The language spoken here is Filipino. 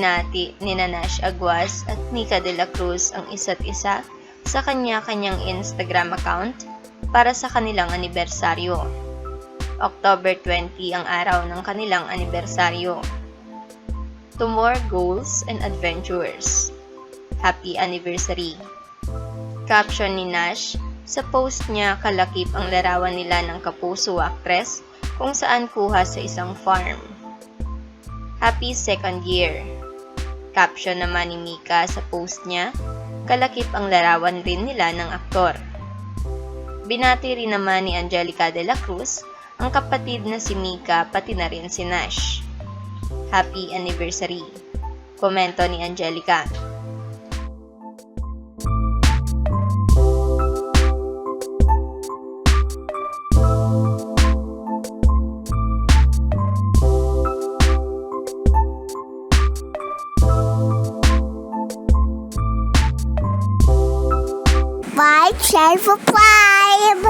Binati ni Nash Aguas at Nika de la Cruz ang isa't isa sa kanya-kanyang Instagram account para sa kanilang anibersaryo. October 20 ang araw ng kanilang anibersaryo. To more goals and adventures. Happy anniversary. Caption ni Nash, sa post niya kalakip ang larawan nila ng kapuso actress kung saan kuha sa isang farm. Happy second year. Caption naman ni Mika sa post niya, kalakip ang larawan rin nila ng aktor. Binati rin naman ni Angelica de la Cruz ang kapatid na si Mika pati na rin si Nash. Happy anniversary. Komento ni Angelica. Share, subscribe!